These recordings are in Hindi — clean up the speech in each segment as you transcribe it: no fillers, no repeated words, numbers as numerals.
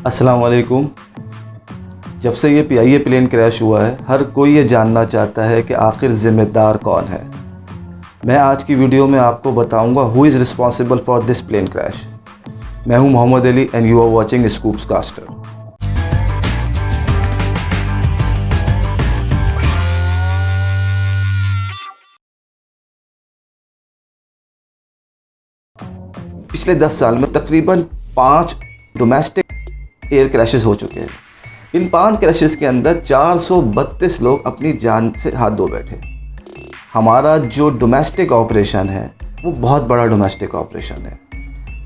अस्सलाम वालेकुम। जब से ये पीआईए प्लेन क्रैश हुआ है, हर कोई ये जानना चाहता है कि आखिर ज़िम्मेदार कौन है। मैं आज की वीडियो में आपको बताऊंगा who is responsible for this plane crash. मैं हूं Mohammad Ali and you are watching scoops caster. पिछले 10 साल में तकरीबन 5 डोमेस्टिक एयर क्रैशेस हो चुके हैं। इन 5 क्रैशेस के अंदर 432 लोग अपनी जान से हाथ धो बैठे। हमारा जो डोमेस्टिक ऑपरेशन है वो बहुत बड़ा डोमेस्टिक ऑपरेशन है।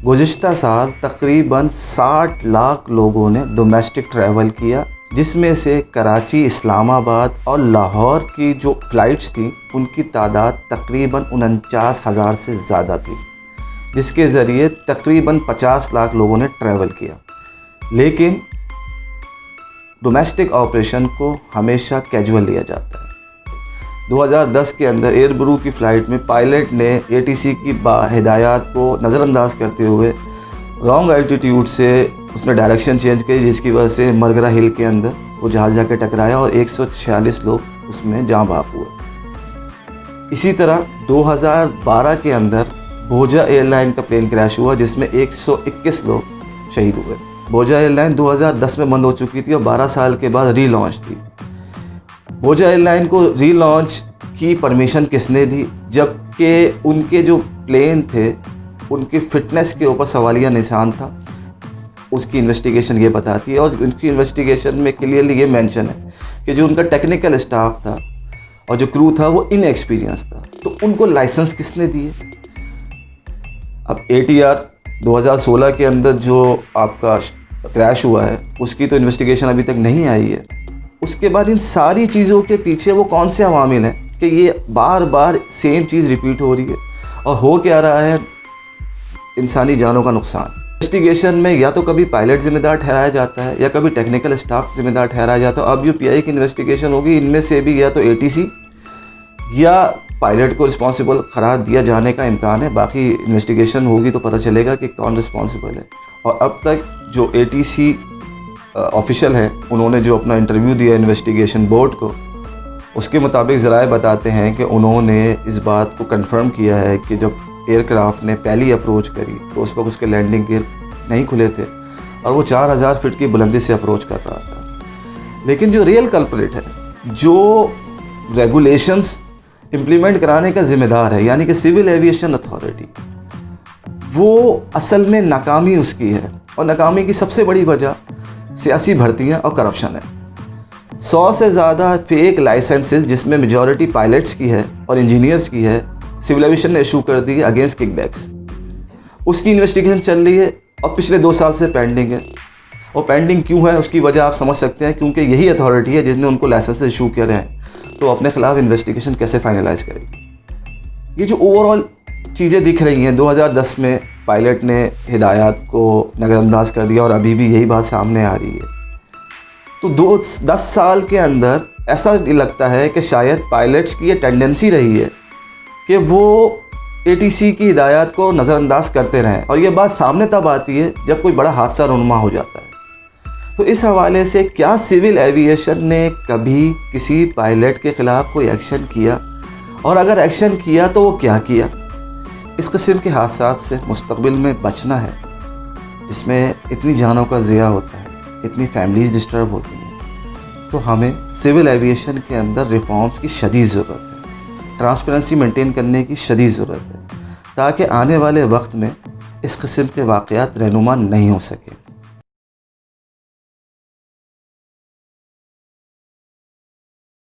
गुज़िश्ता साल तकरीबन 60 लाख लोगों ने डोमेस्टिक ट्रैवल किया, जिसमें से कराची, इस्लामाबाद और लाहौर की जो फ़्लाइट्स थी उनकी तादाद तकरीबन 49,000 से ज़्यादा थी, जिसके ज़रिए तकरीबन 50 लाख लोगों ने ट्रैवल किया। लेकिन डोमेस्टिक ऑपरेशन को हमेशा कैजुअल लिया जाता है। 2010 के अंदर एयरब्रू की फ़्लाइट में पायलट ने एटीसी की हिदायत को नज़रअंदाज करते हुए रॉन्ग एल्टीट्यूड से उसने डायरेक्शन चेंज की, जिसकी वजह से मरगरा हिल के अंदर वो जहाज़ जाके टकराया और 146 लोग उसमें जाँ बाप हुए। इसी तरह 2012 के अंदर बोजा एयरलाइन का प्लेन क्रैश हुआ, जिसमें 121 लोग शहीद हुए। बोजा एयरलाइन 2010 में बंद हो चुकी थी और 12 साल के बाद रीलॉन्च थी। बोजा एयरलाइन को रीलॉन्च की परमिशन किसने दी, जबकि उनके जो प्लेन थे उनकी फ़िटनेस के ऊपर सवालिया निशान था। उसकी इन्वेस्टिगेशन ये बताती है, और उनकी इन्वेस्टिगेशन में क्लियरली ये मेंशन है कि जो उनका टेक्निकल स्टाफ था और जो क्रू था वो इनएक्सपीरियंस था। तो उनको लाइसेंस किसने दिए? अब ATR 2016 के अंदर जो आपका क्रैश हुआ है उसकी तो इन्वेस्टिगेशन अभी तक नहीं आई है। उसके बाद इन सारी चीज़ों के पीछे वो कौन से अवामिल हैं कि ये बार बार सेम चीज़ रिपीट हो रही है और हो क्या रहा है? इंसानी जानों का नुकसान। इन्वेस्टिगेशन में या तो कभी पायलट जिम्मेदार ठहराया जाता है या कभी टेक्निकल स्टाफ जिम्मेदार ठहराया जाता है। अब जो PI की इन्वेस्टिगेशन होगी इनमें से भी या तो ATC या पायलट को रिस्पॉन्सिबल करार दिया जाने का इम्कान है। बाकी इन्वेस्टिगेशन होगी तो पता चलेगा कि कौन रिस्पॉन्सिबल है। और अब तक जो ATC ऑफिशियल है उन्होंने जो अपना इंटरव्यू दिया इन्वेस्टिगेशन बोर्ड को, उसके मुताबिक ज़राए बताते हैं कि उन्होंने इस बात को कंफर्म किया है कि जब एयरक्राफ्ट ने पहली अप्रोच करी तो उस वक्त उसके लैंडिंग गियर नहीं खुले थे और वो 4000 फीट की बुलंदी से अप्रोच कर रहा था। लेकिन जो रियल कल्प्रिट है, जो रेगुलेशंस इम्प्लीमेंट कराने का ज़िम्मेदार है, यानी कि सिविल एविएशन अथॉरिटी, वो असल में नाकामी उसकी है। और नाकामी की सबसे बड़ी वजह सियासी भर्तियाँ और करप्शन है। 100 से ज़्यादा फेक लाइसेंसेस, जिसमें मेजॉरिटी पायलट्स की है और इंजीनियर्स की है, सिविल एविएशन ने इशू कर दी है अगेंस्ट किकबैक्स। उसकी इन्वेस्टिगेशन चल रही है और पिछले 2 साल से पेंडिंग है। और पेंडिंग क्यों है उसकी वजह आप समझ सकते हैं, क्योंकि यही अथॉरिटी है जिसने उनको लाइसेंस इशू किए हैं, तो अपने खिलाफ इन्वेस्टिगेशन कैसे फाइनलाइज करेगी? ये जो ओवरऑल चीज़ें दिख रही हैं, 2010 में पायलट ने हिदायत को नज़रअंदाज कर दिया और अभी भी यही बात सामने आ रही है। तो 10 साल के अंदर ऐसा लगता है कि शायद पायलट्स की ये टेंडेंसी रही है कि वो ATC की हिदायत को नज़रअंदाज करते रहें, और ये बात सामने तब आती है जब कोई बड़ा हादसा रुनुमा हो जाता है। तो इस हवाले से क्या सिविल एविएशन ने कभी किसी पायलट के ख़िलाफ़ कोई एक्शन किया, और अगर एक्शन किया तो वो क्या किया? इस किस्म के हादसात से मुस्तक़बिल में बचना है, जिसमें इतनी जानों का ज़िया होता है, इतनी फैमिलीज़ डिस्टर्ब होती हैं, तो हमें सिविल एविएशन के अंदर रिफॉर्म्स की शदीद ज़रूरत है। ट्रांसपेरेंसी मेंटेन करने की शदीद ज़रूरत है, ताकि आने वाले वक्त में इस किस्म के वाक़यात रहनुमा नहीं हो सके।